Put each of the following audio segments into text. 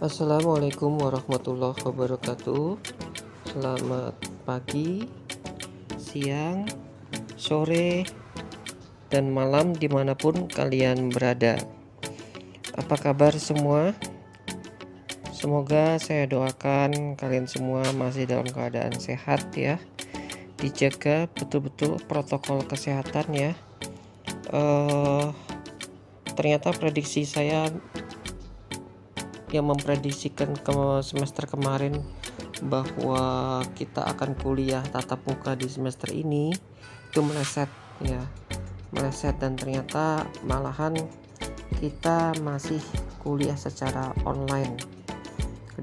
Assalamualaikum warahmatullahi wabarakatuh. Selamat pagi, siang, sore, dan malam dimanapun kalian berada. Apa kabar semua? Semoga saya doakan kalian semua masih dalam keadaan sehat ya. Dijaga betul-betul protokol kesehatan ya. Ternyata prediksi saya yang memprediksikan ke semester kemarin bahwa kita akan kuliah tatap muka di semester ini itu meleset dan ternyata malahan kita masih kuliah secara online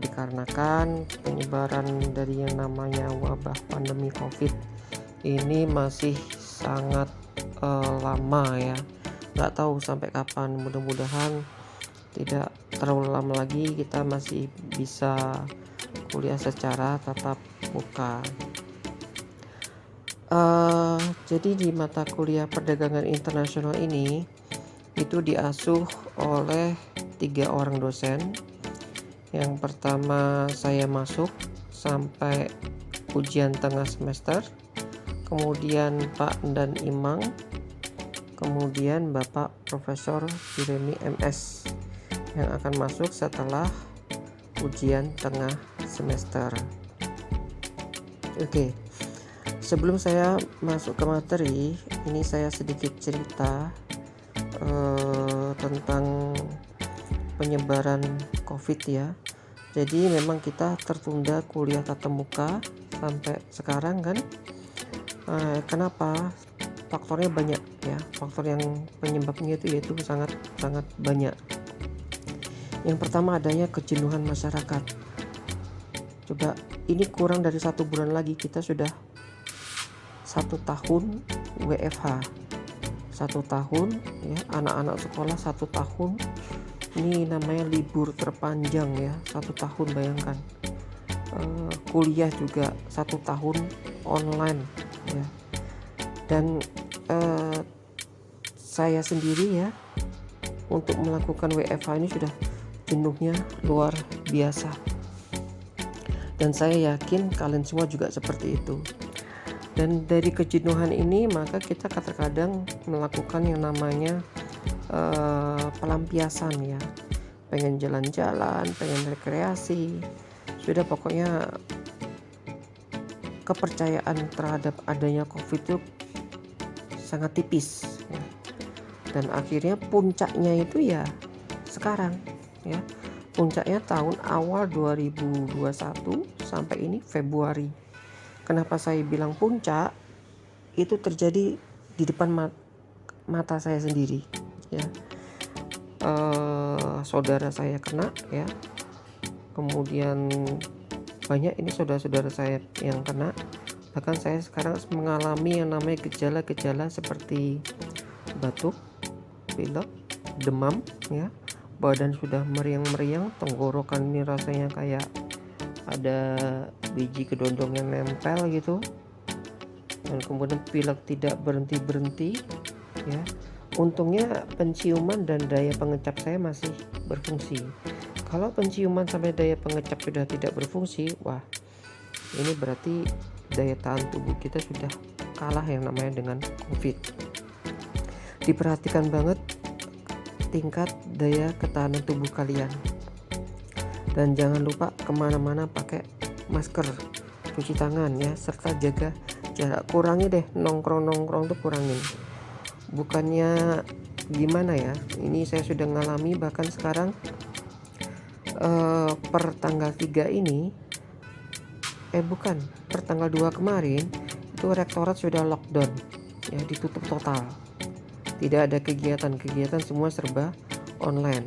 dikarenakan penyebaran dari yang namanya wabah pandemi COVID ini masih sangat lama ya, nggak tahu sampai kapan. Mudah-mudahan tidak terlalu lama lagi kita masih bisa kuliah secara tatap muka. Jadi di mata kuliah perdagangan internasional ini itu diasuh oleh 3 orang dosen. Yang pertama saya masuk sampai ujian tengah semester, kemudian Pak dan Imang, kemudian Bapak Profesor Jeremy MS yang akan masuk setelah ujian tengah semester. Oke, sebelum saya masuk ke materi, ini saya sedikit cerita tentang penyebaran COVID ya. Jadi memang kita tertunda kuliah tatap muka sampai sekarang kan. Kenapa? Faktornya banyak ya. Faktor yang penyebabnya itu yaitu sangat banyak. Yang pertama adanya kejenuhan masyarakat. Coba ini kurang dari 1 bulan lagi kita sudah 1 tahun WFH. 1 tahun ya, anak-anak sekolah 1 tahun. Ini namanya libur terpanjang ya, 1 tahun bayangkan. Kuliah juga 1 tahun online ya. Dan saya sendiri ya untuk melakukan WFH ini sudah jenuhnya luar biasa. Dan saya yakin kalian semua juga seperti itu. Dan dari kejenuhan ini maka kita kadang-kadang melakukan yang namanya pelampiasan ya. Pengen jalan-jalan, pengen rekreasi. Sudah pokoknya kepercayaan terhadap adanya COVID itu sangat tipis ya. Dan akhirnya puncaknya itu ya sekarang ya. Puncaknya tahun awal 2021 sampai ini Februari. Kenapa saya bilang puncak? Itu terjadi di depan mata saya sendiri ya. Saudara saya kena ya. Kemudian banyak ini saudara-saudara saya yang kena. Bahkan saya sekarang mengalami yang namanya gejala-gejala seperti batuk, pilek, demam ya. Badan sudah meriang-meriang, tenggorokan ini rasanya kayak ada biji kedondong yang nempel gitu. Dan kemudian pilek tidak berhenti-berhenti ya. Untungnya penciuman dan daya pengecap saya masih berfungsi. Kalau penciuman sampai daya pengecap sudah tidak berfungsi, wah ini berarti daya tahan tubuh kita sudah kalah yang namanya dengan COVID. Diperhatikan banget tingkat daya ketahanan tubuh kalian. Dan jangan lupa kemana-mana pakai masker, cuci tangan ya, serta jaga jarak. Kurangi deh nongkrong tuh kurangin. Bukannya gimana ya, ini saya sudah ngalami bahkan sekarang per tanggal 3 ini per tanggal 2 kemarin itu rektorat sudah lockdown ya, ditutup total. Tidak ada kegiatan semua serba online.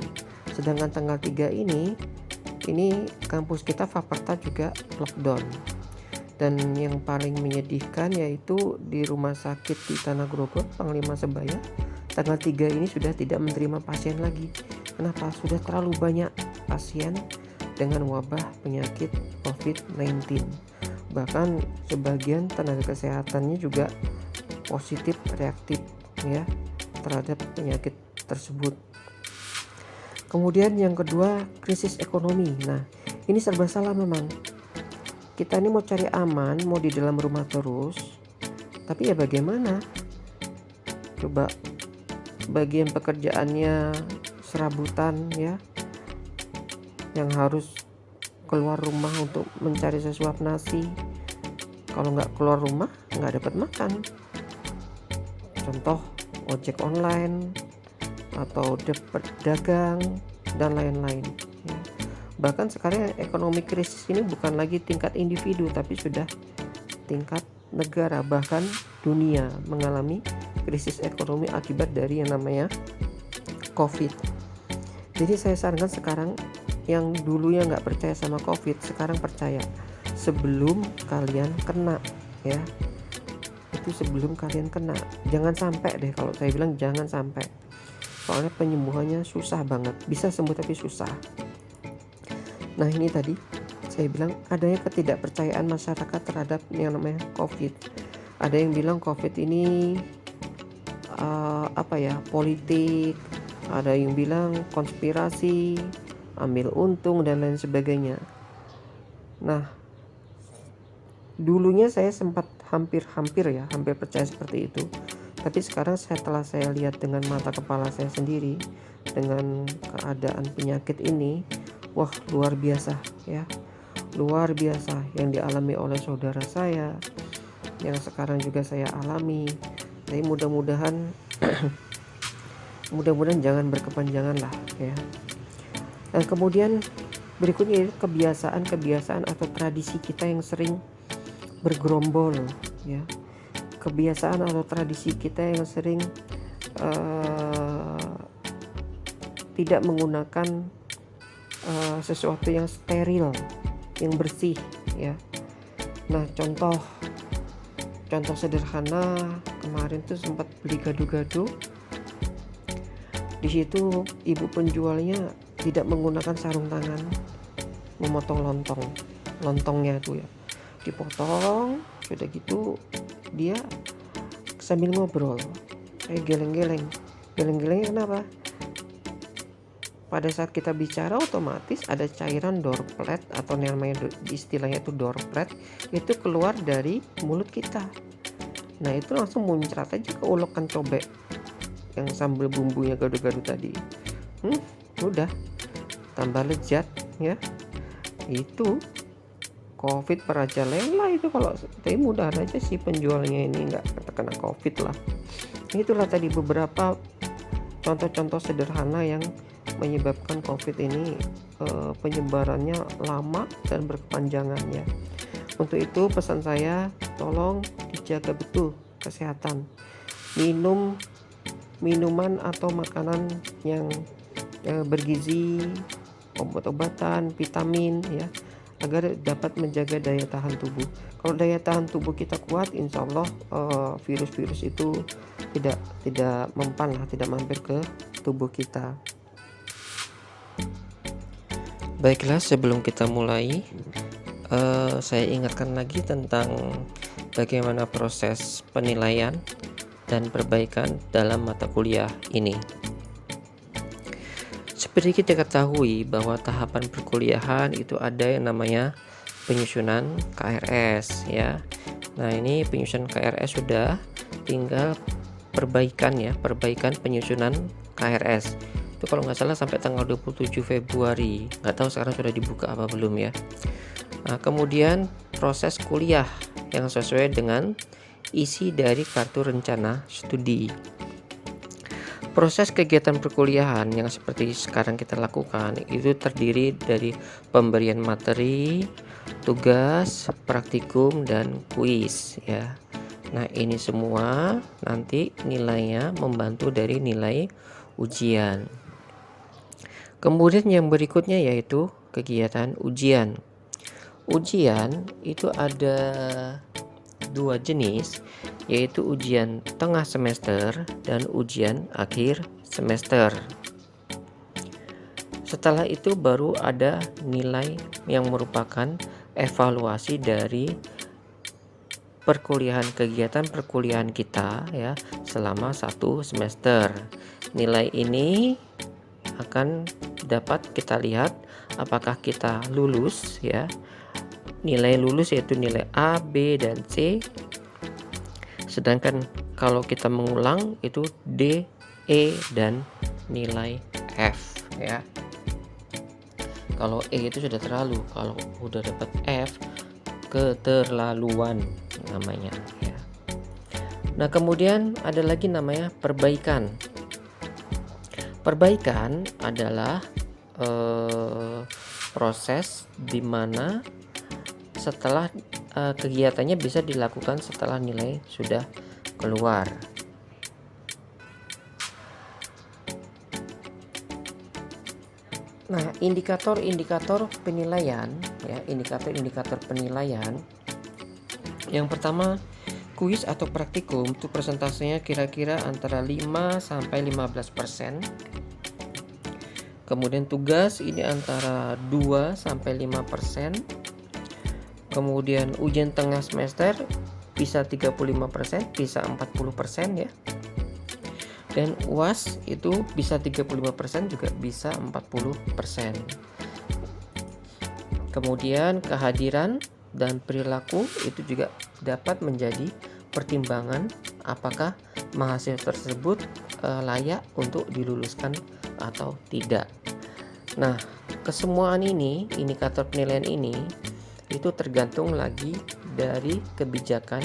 Sedangkan tanggal 3 ini kampus kita Faperta juga lockdown. Dan yang paling menyedihkan yaitu di rumah sakit di Tanah Grogol Panglima Sebaya tanggal 3 ini sudah tidak menerima pasien lagi. Kenapa? Sudah terlalu banyak pasien dengan wabah penyakit COVID-19. Bahkan sebagian tenaga kesehatannya juga positif reaktif ya terhadap penyakit tersebut. Kemudian yang kedua, krisis ekonomi. Nah, ini serba salah memang. Kita ini mau cari aman, mau di dalam rumah terus, tapi ya bagaimana? Coba bagian pekerjaannya serabutan ya, yang harus keluar rumah untuk mencari sesuap nasi. Kalau nggak keluar rumah, nggak dapat makan. Contoh ojek online atau dagang dan lain-lain ya. Bahkan sekarang ekonomi krisis ini bukan lagi tingkat individu, tapi sudah tingkat negara, bahkan dunia mengalami krisis ekonomi akibat dari yang namanya COVID. Jadi saya sarankan sekarang yang dulunya nggak percaya sama COVID, sekarang percaya sebelum kalian kena ya. Itu sebelum kalian kena, jangan sampai deh, kalau saya bilang jangan sampai, soalnya penyembuhannya susah banget, bisa sembuh tapi susah. Nah ini tadi saya bilang adanya ketidakpercayaan masyarakat terhadap yang namanya COVID. Ada yang bilang COVID ini politik, ada yang bilang konspirasi, ambil untung dan lain sebagainya. Nah dulunya saya sempat hampir percaya seperti itu, tapi sekarang setelah saya lihat dengan mata kepala saya sendiri dengan keadaan penyakit ini, wah luar biasa ya, luar biasa yang dialami oleh saudara saya, yang sekarang juga saya alami. Jadi mudah-mudahan jangan berkepanjangan lah ya. Dan kemudian berikutnya kebiasaan atau tradisi kita yang sering bergerombol ya, kebiasaan atau tradisi kita yang sering tidak menggunakan sesuatu yang steril, yang bersih ya. Nah contoh sederhana, kemarin tuh sempat beli gado-gado, di situ ibu penjualnya tidak menggunakan sarung tangan, memotong lontongnya itu ya, dipotong, sudah gitu dia sambil ngobrol, saya geleng-geleng kenapa? Pada saat kita bicara otomatis ada cairan droplet atau namanya istilahnya itu droplet, itu keluar dari mulut kita. Nah itu langsung muncrat aja ke ulekan cobek yang sambal bumbunya gado-gado tadi. Udah tambah lezat ya. Itu COVID merajalela itu, kalau tapi mudahan aja sih penjualnya ini nggak terkena COVID lah. Itulah tadi beberapa contoh-contoh sederhana yang menyebabkan COVID ini penyebarannya lama dan berkepanjangan ya. Untuk itu pesan saya, tolong dijaga betul kesehatan. Minuman atau makanan yang bergizi, obat-obatan, vitamin ya, agar dapat menjaga daya tahan tubuh. Kalau daya tahan tubuh kita kuat, insya Allah virus-virus itu tidak mempan lah, tidak mampir ke tubuh kita. Baiklah, sebelum kita mulai, saya ingatkan lagi tentang bagaimana proses penilaian dan perbaikan dalam mata kuliah ini. Seperti kita ketahui bahwa tahapan perkuliahan itu ada yang namanya penyusunan KRS ya. Nah ini penyusunan KRS sudah, tinggal perbaikan penyusunan KRS. Itu kalau nggak salah sampai tanggal 27 Februari. Nggak tahu sekarang sudah dibuka apa belum ya. Nah, kemudian proses kuliah yang sesuai dengan isi dari kartu rencana studi. Proses kegiatan perkuliahan yang seperti sekarang kita lakukan itu terdiri dari pemberian materi, tugas, praktikum, dan kuis ya. Nah ini semua nanti nilainya membantu dari nilai ujian. Kemudian yang berikutnya yaitu kegiatan ujian. Ujian itu ada dua jenis, yaitu ujian tengah semester dan ujian akhir semester. Setelah itu baru ada nilai yang merupakan evaluasi dari kegiatan perkuliahan kita ya selama 1 semester. Nilai ini akan dapat kita lihat apakah kita lulus ya. Nilai lulus yaitu nilai A, B, dan C. Sedangkan kalau kita mengulang itu D, E, dan nilai F ya. Kalau E itu sudah terlalu, kalau udah dapat F keterlaluan namanya ya. Nah, kemudian ada lagi namanya perbaikan. Perbaikan adalah proses di mana setelah kegiatannya bisa dilakukan setelah nilai sudah keluar. Nah, indikator-indikator penilaian ya, indikator-indikator penilaian. Yang pertama, kuis atau praktikum itu persentasenya kira-kira antara 5 sampai 15%. Kemudian tugas ini antara 2 sampai 5%. Kemudian ujian tengah semester bisa 35%, bisa 40% ya. Dan UAS itu bisa 35%, juga bisa 40%. Kemudian kehadiran dan perilaku itu juga dapat menjadi pertimbangan apakah mahasiswa tersebut layak untuk diluluskan atau tidak. Nah, kesemuaan ini, indikator penilaian ini itu tergantung lagi dari kebijakan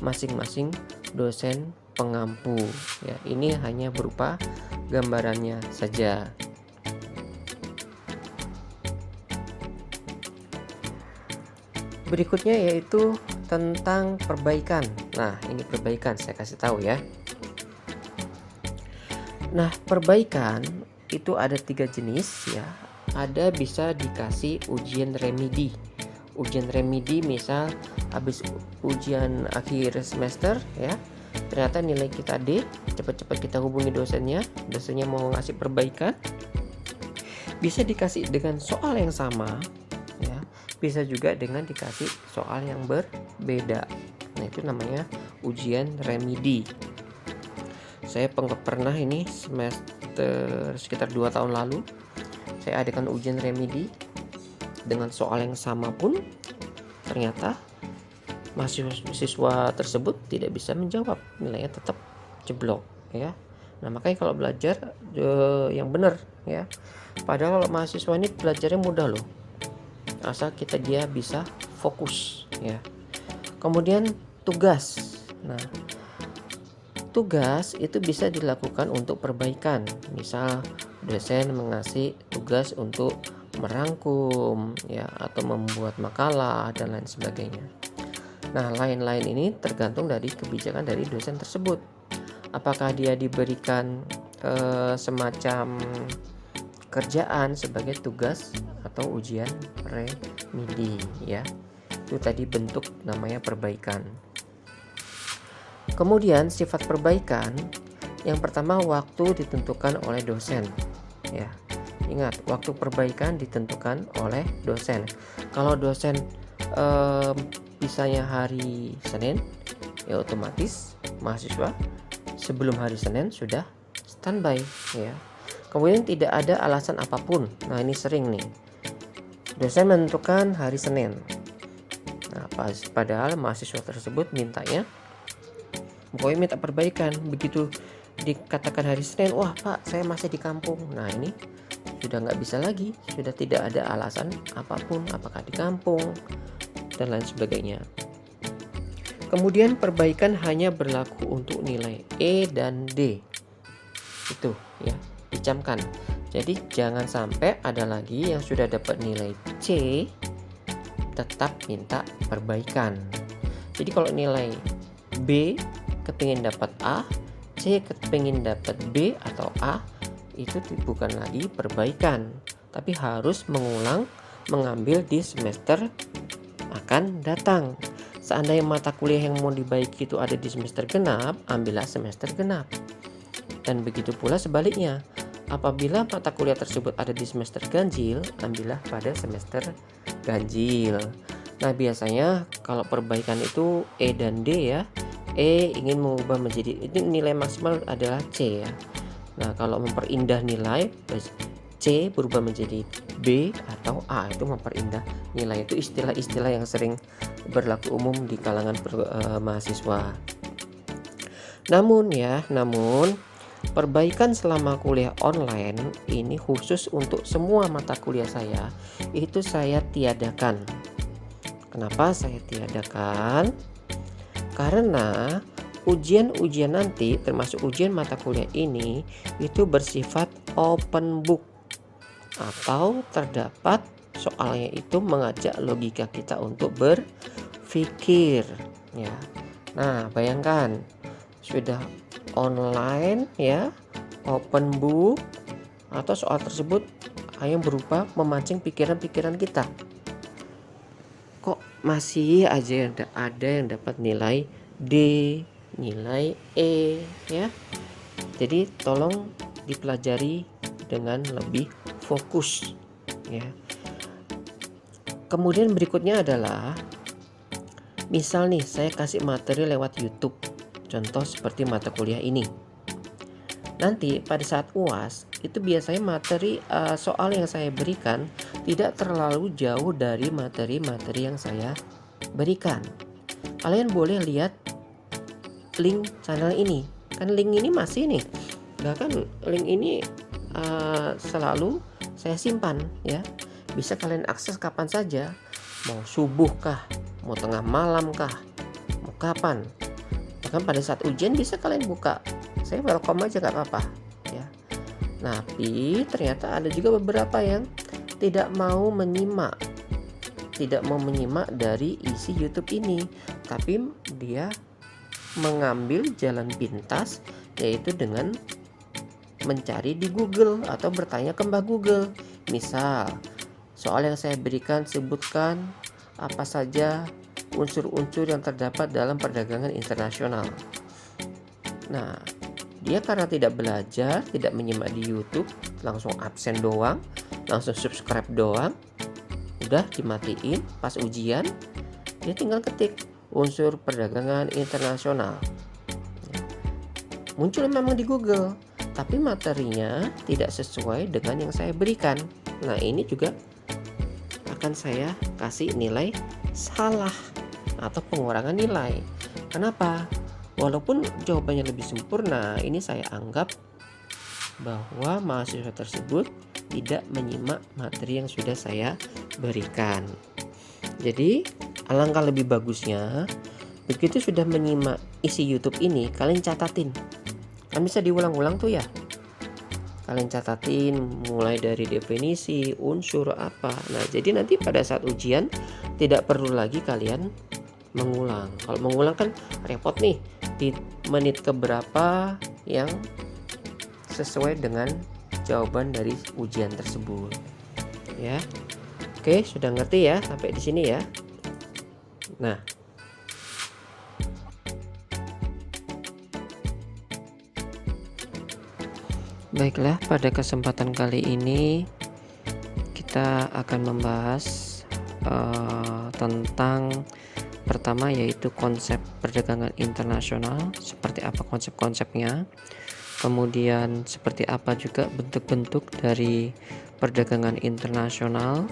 masing-masing dosen pengampu ya. Ini hanya berupa gambarannya saja. Berikutnya yaitu tentang perbaikan. Nah, ini perbaikan saya kasih tahu ya. Nah, perbaikan itu ada 3 jenis ya. Ada bisa dikasih ujian remedi. Ujian remedi misal habis ujian akhir semester ya, ternyata nilai kita D, cepat-cepat kita hubungi dosennya mau ngasih perbaikan. Bisa dikasih dengan soal yang sama ya, bisa juga dengan dikasih soal yang berbeda. Nah, itu namanya ujian remedi. Saya pernah ini semester sekitar 2 tahun lalu saya adakan ujian remedi dengan soal yang sama pun ternyata mahasiswa tersebut tidak bisa menjawab, nilainya tetap jeblok ya. Nah, makanya kalau belajar yang benar ya. Padahal kalau mahasiswa ini belajarnya mudah loh, asal dia bisa fokus ya. Kemudian tugas. Nah, tugas itu bisa dilakukan untuk perbaikan. Misal dosen mengasih tugas untuk merangkum ya, atau membuat makalah dan lain sebagainya. Nah, lain-lain ini tergantung dari kebijakan dari dosen tersebut. Apakah dia diberikan semacam kerjaan sebagai tugas atau ujian remedi ya. Itu tadi bentuk namanya perbaikan. Kemudian sifat perbaikan, yang pertama waktu ditentukan oleh dosen ya. Ingat, waktu perbaikan ditentukan oleh dosen. Kalau dosen bisanya hari Senin, ya otomatis mahasiswa sebelum hari Senin sudah standby ya. Kemudian tidak ada alasan apapun. Nah, ini sering nih, dosen menentukan hari Senin. Nah, padahal mahasiswa tersebut mintanya pokoknya minta perbaikan. Begitu dikatakan hari Senin, wah Pak, saya masih di kampung. Nah, ini sudah nggak bisa lagi, sudah tidak ada alasan apapun, apakah di kampung dan lain sebagainya. Kemudian perbaikan hanya berlaku untuk nilai E dan D. Itu ya, dicamkan. Jadi jangan sampai ada lagi yang sudah dapat nilai C tetap minta perbaikan. Jadi kalau nilai B kepingin dapat A, C kepingin dapat B atau A, itu bukan lagi perbaikan, tapi harus mengambil di semester akan datang. Seandainya mata kuliah yang mau dibaiki itu ada di semester genap, ambillah semester genap. Dan begitu pula sebaliknya, apabila mata kuliah tersebut ada di semester ganjil, ambillah pada semester ganjil. Nah, biasanya kalau perbaikan itu E dan D ya. E ingin mengubah menjadi, ini nilai maksimal adalah C ya. Nah, kalau memperindah nilai C berubah menjadi B atau A, itu memperindah nilai. Itu istilah-istilah yang sering berlaku umum di kalangan mahasiswa. Namun perbaikan selama kuliah online ini khusus untuk semua mata kuliah saya, itu saya tiadakan. Kenapa saya tiadakan? Karena ujian-ujian nanti, termasuk ujian mata kuliah ini, itu bersifat open book, atau terdapat soalnya itu mengajak logika kita untuk berpikir, ya. Nah, bayangkan sudah online, ya, open book, atau soal tersebut yang berupa memancing pikiran-pikiran kita. Kok masih aja ada yang dapat nilai D, nilai E, ya. Jadi tolong dipelajari dengan lebih fokus, ya. Kemudian berikutnya adalah, misal nih saya kasih materi lewat YouTube, contoh seperti mata kuliah ini. Nanti pada saat UAS itu biasanya materi soal yang saya berikan tidak terlalu jauh dari materi-materi yang saya berikan. Kalian boleh lihat link channel ini, kan link ini masih nih, bahkan link ini selalu saya simpan, ya. Bisa kalian akses kapan saja, mau subuh kah, mau tengah malam kah, mau kapan. Bahkan pada saat ujian bisa kalian buka, saya welcome aja, gak apa-apa, ya. Tapi ternyata ada juga beberapa yang tidak mau menyimak dari isi YouTube ini, tapi dia mengambil jalan pintas, yaitu dengan mencari di Google atau bertanya ke Mbah Google. Misal, soal yang saya berikan, sebutkan apa saja unsur-unsur yang terdapat dalam perdagangan internasional. Nah, dia karena tidak belajar, tidak menyimak di YouTube, langsung absen doang, langsung subscribe doang, udah dimatiin. Pas ujian dia tinggal ketik unsur perdagangan internasional, muncul memang di Google, tapi materinya tidak sesuai dengan yang saya berikan. Nah, ini juga akan saya kasih nilai salah atau pengurangan nilai. Kenapa? Walaupun jawabannya lebih sempurna, ini saya anggap bahwa mahasiswa tersebut tidak menyimak materi yang sudah saya berikan. Jadi alangkah lebih bagusnya, begitu sudah menyimak isi YouTube ini, kalian catatin. Kan bisa diulang-ulang tuh, ya. Kalian catatin mulai dari definisi, unsur apa. Nah, jadi nanti pada saat ujian tidak perlu lagi kalian mengulang. Kalau mengulang kan repot nih, di menit keberapa yang sesuai dengan jawaban dari ujian tersebut, ya. Oke, sudah ngerti ya sampai di sini, ya. Nah, baiklah, pada kesempatan kali ini kita akan membahas tentang pertama, yaitu konsep perdagangan internasional, seperti apa konsep-konsepnya, kemudian seperti apa juga bentuk-bentuk dari perdagangan internasional,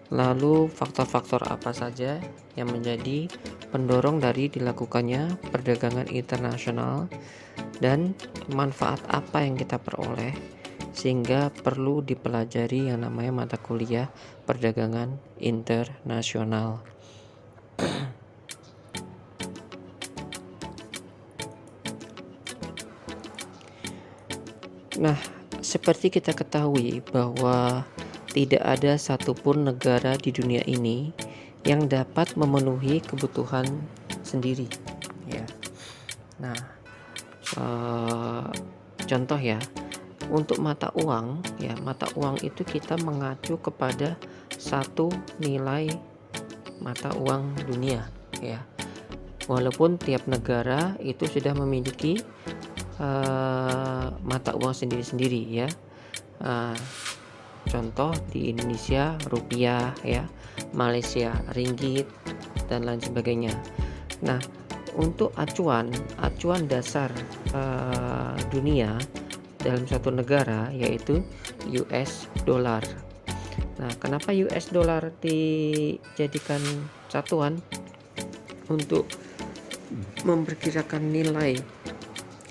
lalu faktor-faktor apa saja yang menjadi pendorong dari dilakukannya perdagangan internasional, dan manfaat apa yang kita peroleh sehingga perlu dipelajari yang namanya mata kuliah perdagangan internasional. Nah, seperti kita ketahui bahwa tidak ada satupun negara di dunia ini yang dapat memenuhi kebutuhan sendiri, ya. Nah, contoh ya, untuk mata uang, ya, mata uang itu kita mengacu kepada satu nilai mata uang dunia, ya. Walaupun tiap negara itu sudah memiliki mata uang sendiri-sendiri, ya. Contoh di Indonesia rupiah, ya, Malaysia ringgit, dan lain sebagainya. Nah, untuk acuan dasar dunia dalam suatu negara, yaitu US dollar. Nah, kenapa US dollar dijadikan satuan untuk memperkirakan nilai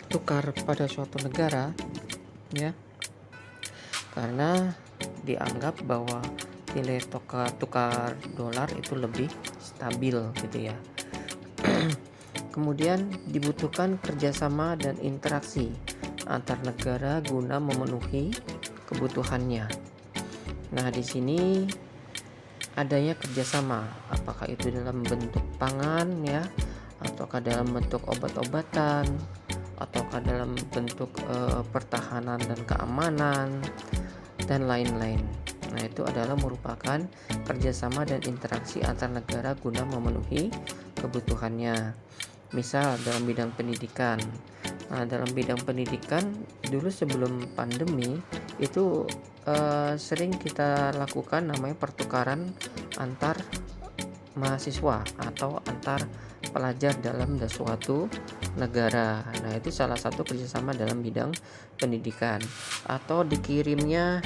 tukar pada suatu negara, ya? Karena dianggap bahwa nilai tukar dolar itu lebih stabil gitu ya. Kemudian dibutuhkan kerjasama dan interaksi antar negara guna memenuhi kebutuhannya. Nah, di sini adanya kerjasama, apakah itu dalam bentuk pangan ya, ataukah dalam bentuk obat-obatan, ataukah dalam bentuk pertahanan dan keamanan, dan lain-lain. Nah, itu adalah merupakan kerjasama dan interaksi antar negara guna memenuhi kebutuhannya. Misal dalam bidang pendidikan. Nah, dalam bidang pendidikan dulu sebelum pandemi itu sering kita lakukan namanya pertukaran antar mahasiswa atau antar pelajar dalam suatu negara. Nah, itu salah satu kerjasama dalam bidang pendidikan. Atau dikirimnya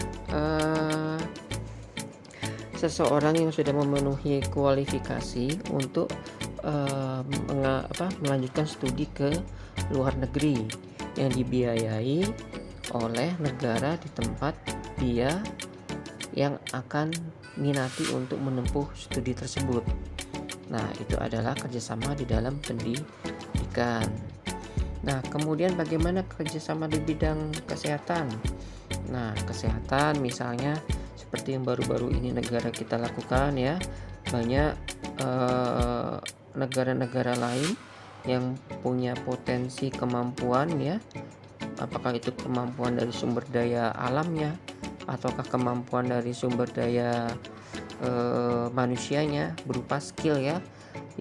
seseorang yang sudah memenuhi kualifikasi untuk melanjutkan studi ke luar negeri yang dibiayai oleh negara di tempat dia yang akan minati untuk menempuh studi tersebut. Nah, itu adalah kerjasama di dalam pendidikan. Nah, kemudian bagaimana kerjasama di bidang kesehatan? Nah, kesehatan misalnya seperti yang baru-baru ini negara kita lakukan ya, banyak negara-negara lain yang punya potensi kemampuan ya, apakah itu kemampuan dari sumber daya alamnya ataukah kemampuan dari sumber daya manusianya berupa skill ya,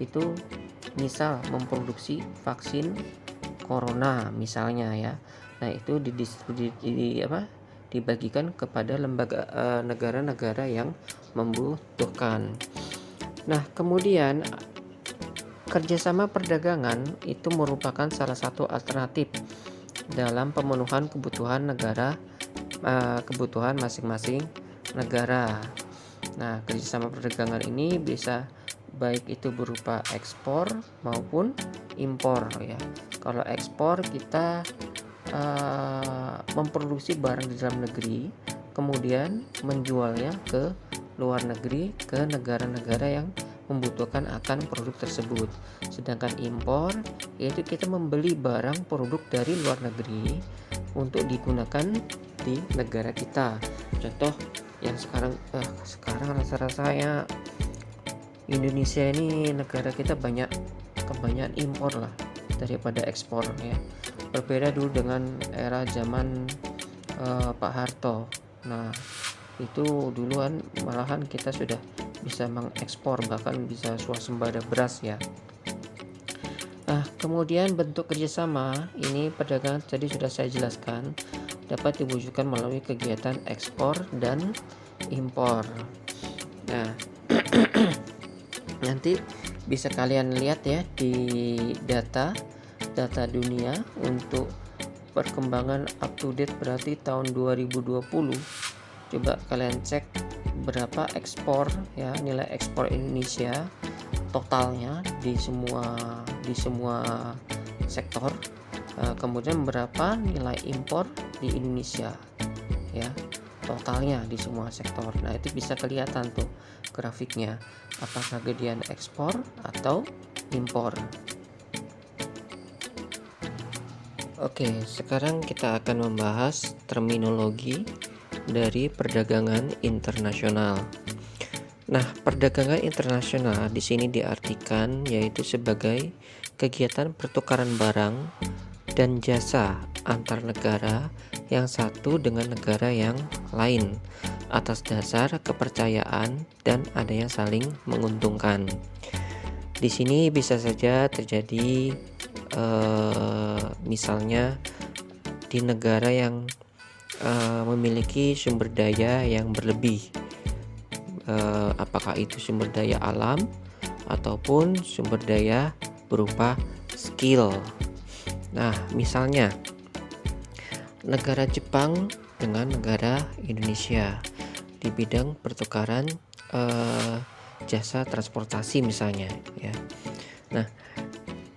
itu misal memproduksi vaksin corona misalnya ya. Nah, itu dibagikan kepada lembaga negara-negara yang membutuhkan. Nah, kemudian kerjasama perdagangan itu merupakan salah satu alternatif dalam pemenuhan kebutuhan kebutuhan masing-masing negara. Nah, kerjasama perdagangan ini bisa baik itu berupa ekspor maupun impor ya. Kalau ekspor kita memproduksi barang di dalam negeri, kemudian menjualnya ke luar negeri ke negara-negara yang membutuhkan akan produk tersebut. Sedangkan impor yaitu kita membeli barang produk dari luar negeri untuk digunakan di negara kita. Contoh yang sekarang rasa-rasanya Indonesia ini negara kita kebanyakan impor lah daripada ekspor ya. Berbeda dulu dengan era zaman Pak Harto. Nah, itu duluan malahan kita sudah bisa mengekspor, bahkan bisa swasembada beras ya. Nah, kemudian bentuk kerjasama ini perdagangan tadi sudah saya jelaskan dapat diwujudkan melalui kegiatan ekspor dan impor. Nah, nanti bisa kalian lihat ya di data dunia untuk perkembangan up to date berarti tahun 2020. Coba kalian cek berapa ekspor ya, nilai ekspor Indonesia totalnya di semua sektor, kemudian berapa nilai impor di Indonesia ya, totalnya di semua sektor. Nah, itu bisa kelihatan tuh grafiknya, apakah gedean ekspor atau impor. Oke, sekarang kita akan membahas terminologi dari perdagangan internasional. Nah, perdagangan internasional di sini diartikan yaitu sebagai kegiatan pertukaran barang dan jasa antar negara yang satu dengan negara yang lain atas dasar kepercayaan dan adanya saling menguntungkan. Di sini bisa saja terjadi misalnya di negara yang memiliki sumber daya yang berlebih, apakah itu sumber daya alam ataupun sumber daya berupa skill. Nah, misalnya negara Jepang dengan negara Indonesia di bidang pertukaran jasa transportasi misalnya ya. Nah,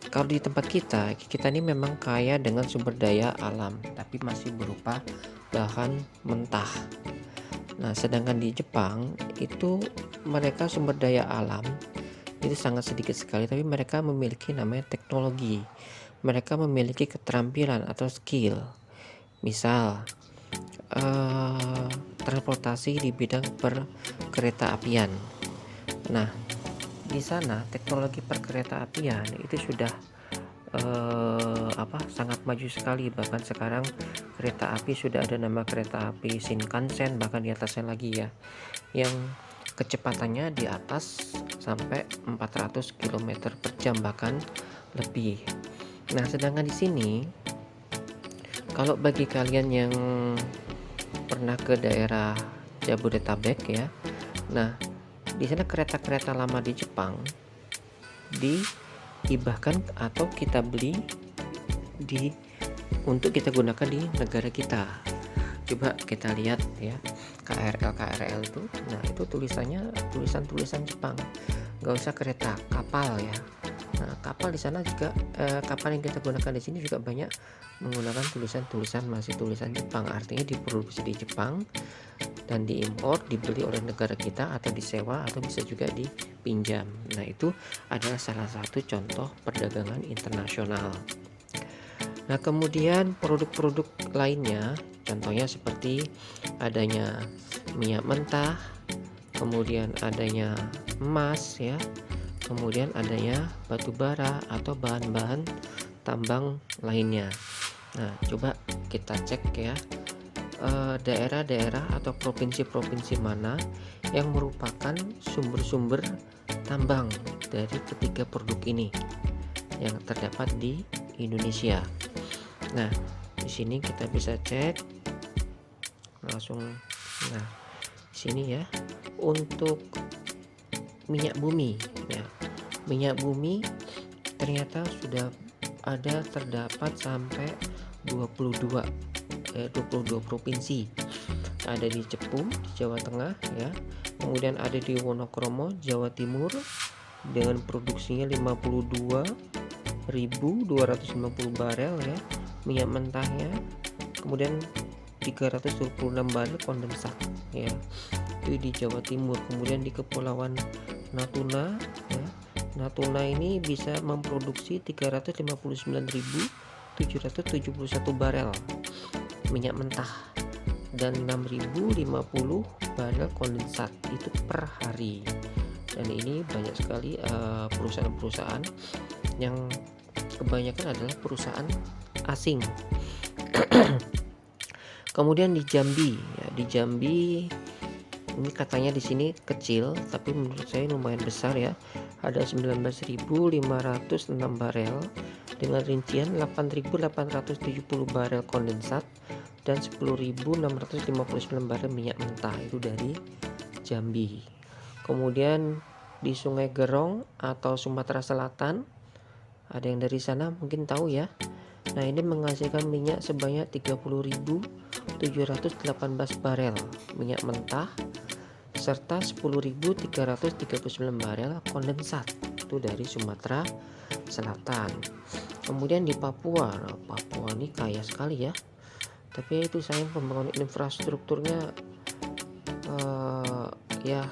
kalau di tempat kita ini memang kaya dengan sumber daya alam, tapi masih berupa bahan mentah. Nah, sedangkan di Jepang itu mereka sumber daya alam itu sangat sedikit sekali, tapi mereka memiliki namanya teknologi. Mereka memiliki keterampilan atau skill. Misal, transportasi di bidang perkereta apian. Nah, di sana teknologi perkereta apian itu sudah sangat maju sekali. Bahkan sekarang kereta api sudah ada nama kereta api Shinkansen, bahkan di atasnya lagi ya, yang kecepatannya di atas sampai 400 km per jam bahkan lebih. Nah, sedangkan di sini kalau bagi kalian yang pernah ke daerah Jabodetabek ya, nah di sana kereta-kereta lama di Jepang dihibahkan atau kita beli untuk kita gunakan di negara kita. Coba kita lihat ya, KRL itu, nah itu tulisannya tulisan Jepang, nggak usah kereta, kapal ya. Nah, kapal di sana juga kapal yang kita gunakan di sini juga banyak menggunakan tulisan masih tulisan Jepang, artinya diproduksi di Jepang dan diimpor, dibeli oleh negara kita atau disewa atau bisa juga dipinjam. Nah, itu adalah salah satu contoh perdagangan internasional. Nah, kemudian produk-produk lainnya contohnya seperti adanya minyak mentah, kemudian adanya emas ya, kemudian adanya batu bara atau bahan-bahan tambang lainnya. Nah, coba kita cek ya, daerah-daerah atau provinsi-provinsi mana yang merupakan sumber-sumber tambang dari ketiga produk ini yang terdapat di Indonesia. Nah, di sini kita bisa cek langsung. Nah, di sini ya, untuk minyak bumi ya, minyak bumi ternyata sudah ada terdapat sampai 22 provinsi. Ada di Cepu di Jawa Tengah ya, kemudian ada di Wonokromo Jawa Timur dengan produksinya 52.250 barel ya minyak mentahnya, kemudian 326 barel kondensat ya, itu di Jawa Timur. Kemudian di Kepulauan Natuna ya, Natuna ini bisa memproduksi 359.771 barel minyak mentah dan 6.050 barel kondensat itu per hari. Dan ini banyak sekali perusahaan-perusahaan yang kebanyakan adalah perusahaan asing. Kemudian di Jambi ya, di Jambi ini katanya di sini kecil, tapi menurut saya lumayan besar ya. Ada 19.506 barel dengan rincian 8.870 barel kondensat dan 10.659 barel minyak mentah, itu dari Jambi. Kemudian di Sungai Gerong atau Sumatera Selatan, ada yang dari sana mungkin tahu ya. Nah, ini menghasilkan minyak sebanyak 30.718 barel minyak mentah serta 10.339 barel kondensat, itu dari Sumatera Selatan. Kemudian di Papua, nah, Papua ini kaya sekali ya, tapi itu sayang pembangunan infrastrukturnya ya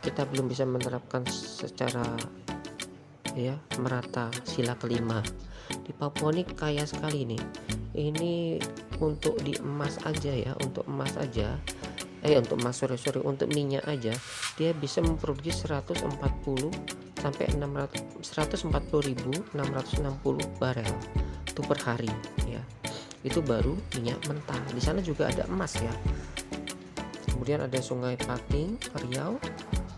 kita belum bisa menerapkan secara ya merata sila kelima. Di Papua ini kaya sekali nih. Ini untuk di emas aja ya, untuk emas aja. Untuk emas untuk minyak aja dia bisa memproduksi 140 sampai 140.660 barel itu per hari ya. Itu baru minyak mentah. Di sana juga ada emas ya. Kemudian ada Sungai Paking, Riau,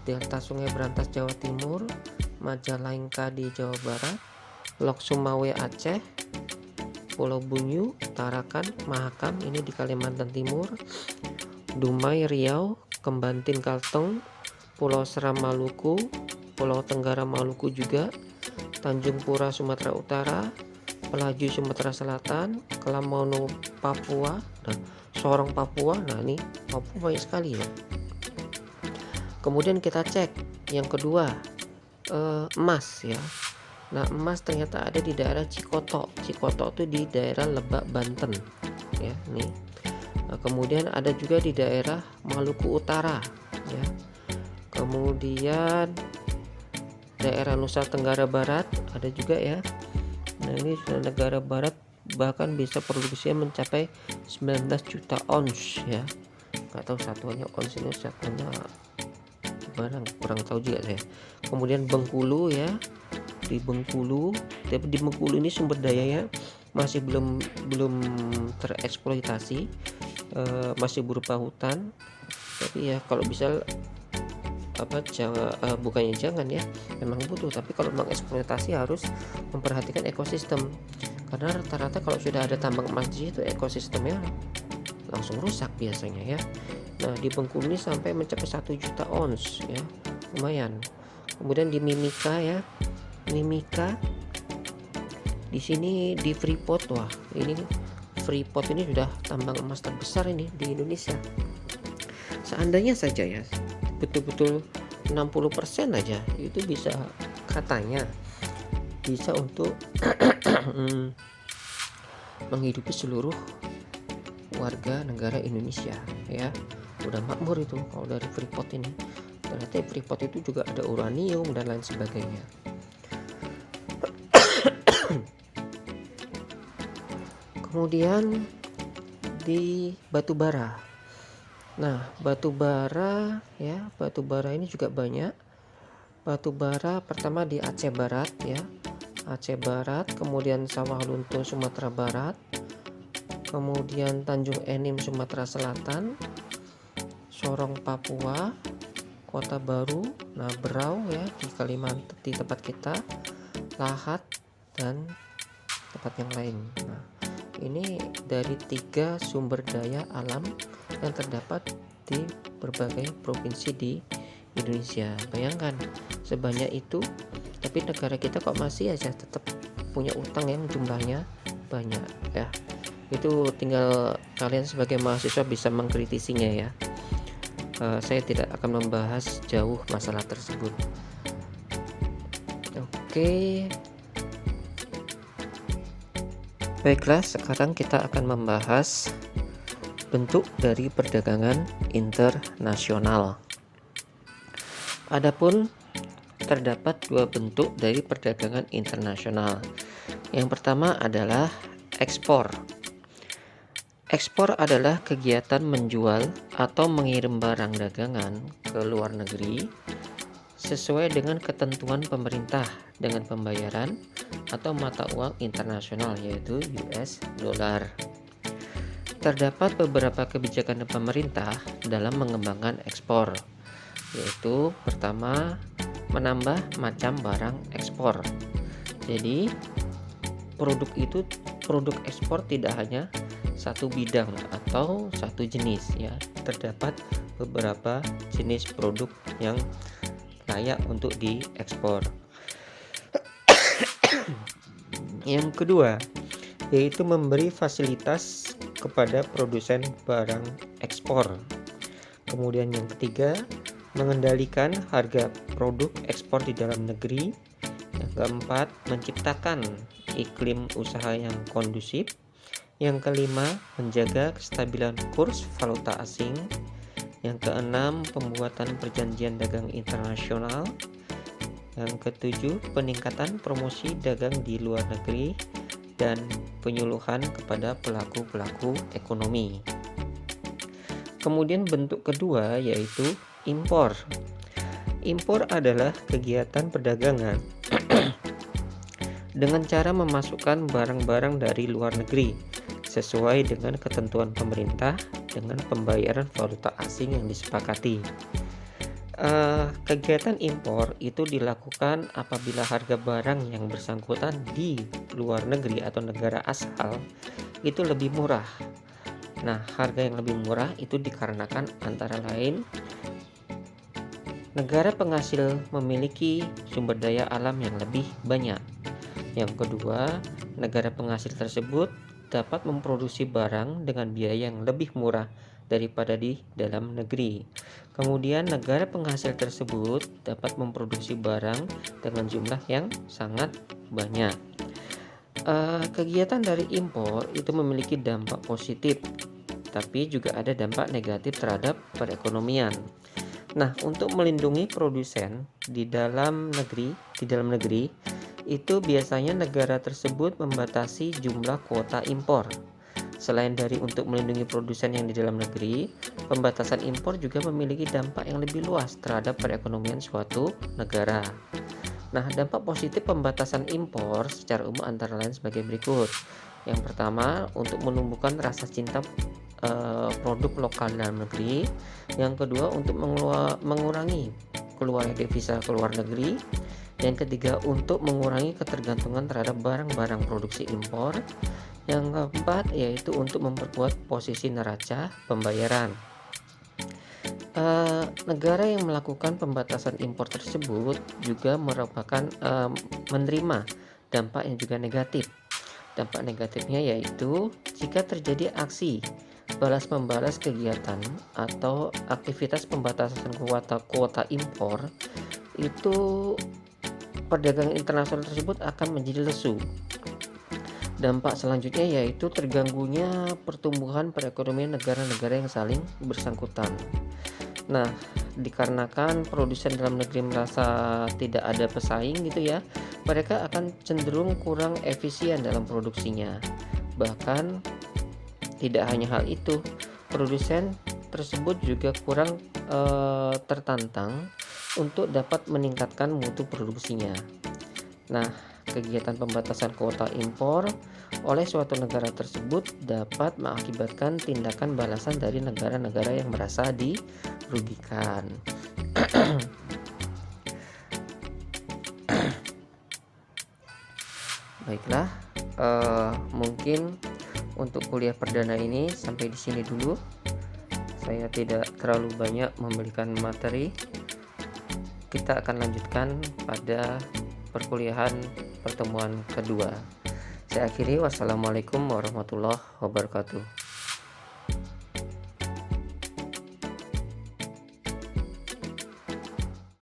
Delta Sungai Berantas Jawa Timur, Majalengka di Jawa Barat, Lok Sumawe Aceh, Pulau Bunyu, Tarakan, Mahakam ini di Kalimantan Timur, Dumai Riau, Kembantin Kalteng, Pulau Seram Maluku, Pulau Tenggara Maluku juga, Tanjung Pura Sumatera Utara, Pelaju Sumatera Selatan, Kelamono Papua, nah Sorong Papua. Nah ini Papua banyak sekali ya. Kemudian kita cek yang kedua, emas ya. Nah emas ternyata ada di daerah Cikoto. Cikoto itu di daerah Lebak, Banten ya nih. Nah, kemudian ada juga di daerah Maluku Utara ya. Kemudian daerah Nusa Tenggara Barat ada juga ya. Nah ini Nusa Tenggara Barat bahkan bisa produksinya mencapai 19 juta ons ya. Nggak tahu satuannya ons ini satuannya barang, kurang tahu juga saya. Kemudian Bengkulu ya, di Bengkulu, tapi di Bengkulu ini sumber dayanya masih belum tereksploitasi, masih berupa hutan. Tapi ya kalau bisa bukannya jangan ya, memang butuh, tapi kalau mengeksploitasi harus memperhatikan ekosistem, karena rata-rata kalau sudah ada tambang emas di situ ekosistemnya langsung rusak biasanya ya. Nah di Bengkulu ini sampai mencapai 1 juta ons ya, lumayan. Kemudian di Mimika ya, Mimika di sini di Freeport. Wah ini Freeport ini sudah tambang emas terbesar ini di Indonesia. Seandainya saja ya betul-betul 60% aja itu bisa, katanya bisa untuk menghidupi seluruh warga negara Indonesia ya. Udah makmur itu kalau dari Freeport ini. Ternyata Freeport itu juga ada uranium dan lain sebagainya. Kemudian di batubara. Nah batubara ya, batubara ini juga banyak. Batubara pertama di Aceh Barat ya, Aceh Barat, kemudian Sawah Lunto Sumatera Barat, kemudian Tanjung Enim Sumatera Selatan, Sorong Papua, Kota Baru, nah Berau ya di Kalimantan di tempat kita, Lahat dan tempat yang lain. Nah ini dari 3 sumber daya alam yang terdapat di berbagai provinsi di Indonesia. Bayangkan sebanyak itu, tapi negara kita kok masih aja tetap punya utang yang jumlahnya banyak ya. Itu tinggal kalian sebagai mahasiswa bisa mengkritisinya ya. Saya tidak akan membahas jauh masalah tersebut. Oke. Baiklah, sekarang kita akan membahas bentuk dari perdagangan internasional. Adapun terdapat 2 bentuk dari perdagangan internasional. Yang pertama adalah ekspor. Ekspor adalah kegiatan menjual atau mengirim barang dagangan ke luar negeri sesuai dengan ketentuan pemerintah dengan pembayaran atau mata uang internasional yaitu US dollar. Terdapat beberapa kebijakan pemerintah dalam mengembangkan ekspor, yaitu pertama menambah macam barang ekspor. Jadi produk ekspor tidak hanya satu bidang atau satu jenis ya, terdapat beberapa jenis produk yang layak untuk diekspor. Yang kedua yaitu memberi fasilitas kepada produsen barang ekspor. Kemudian yang ketiga, mengendalikan harga produk ekspor di dalam negeri. Yang keempat, menciptakan iklim usaha yang kondusif. Yang kelima, menjaga kestabilan kurs valuta asing. Yang keenam, pembuatan perjanjian dagang internasional. Yang ketujuh, peningkatan promosi dagang di luar negeri dan penyuluhan kepada pelaku-pelaku ekonomi. Kemudian bentuk kedua yaitu impor. Impor adalah kegiatan perdagangan dengan cara memasukkan barang-barang dari luar negeri sesuai dengan ketentuan pemerintah dengan pembayaran valuta asing yang disepakati. Kegiatan impor itu dilakukan apabila harga barang yang bersangkutan di luar negeri atau negara asal itu lebih murah. Nah, harga yang lebih murah itu dikarenakan antara lain negara penghasil memiliki sumber daya alam yang lebih banyak. Yang kedua, negara penghasil tersebut dapat memproduksi barang dengan biaya yang lebih murah daripada di dalam negeri. Kemudian negara penghasil tersebut dapat memproduksi barang dengan jumlah yang sangat banyak. Kegiatan dari impor itu memiliki dampak positif, tapi juga ada dampak negatif terhadap perekonomian. Nah, untuk melindungi produsen di dalam negeri itu biasanya negara tersebut membatasi jumlah kuota impor. Selain dari untuk melindungi produsen yang di dalam negeri, pembatasan impor juga memiliki dampak yang lebih luas terhadap perekonomian suatu negara. Nah, dampak positif pembatasan impor secara umum antara lain sebagai berikut. Yang pertama, untuk menumbuhkan rasa cinta produk lokal dalam negeri. Yang kedua, untuk mengurangi keluarnya devisa ke luar negeri. Yang ketiga, untuk mengurangi ketergantungan terhadap barang-barang produksi impor. Yang keempat, yaitu untuk memperkuat posisi neraca pembayaran. Negara yang melakukan pembatasan impor tersebut juga merupakan menerima dampak yang juga negatif. Dampak negatifnya yaitu jika terjadi aksi balas-membalas kegiatan atau aktivitas pembatasan kuota impor, itu perdagangan internasional tersebut akan menjadi lesu. Dampak selanjutnya yaitu terganggunya pertumbuhan perekonomian negara-negara yang saling bersangkutan. Nah, dikarenakan produsen dalam negeri merasa tidak ada pesaing gitu ya, mereka akan cenderung kurang efisien dalam produksinya. Bahkan tidak hanya hal itu, produsen tersebut juga kurang tertantang untuk dapat meningkatkan mutu produksinya. Nah, kegiatan pembatasan kuota impor oleh suatu negara tersebut dapat mengakibatkan tindakan balasan dari negara-negara yang merasa dirugikan. Baiklah, mungkin untuk kuliah perdana ini sampai di sini dulu. Saya tidak terlalu banyak memberikan materi. Kita akan lanjutkan pada perkuliahan pertemuan kedua. Saya akhiri, wassalamualaikum warahmatullahi wabarakatuh.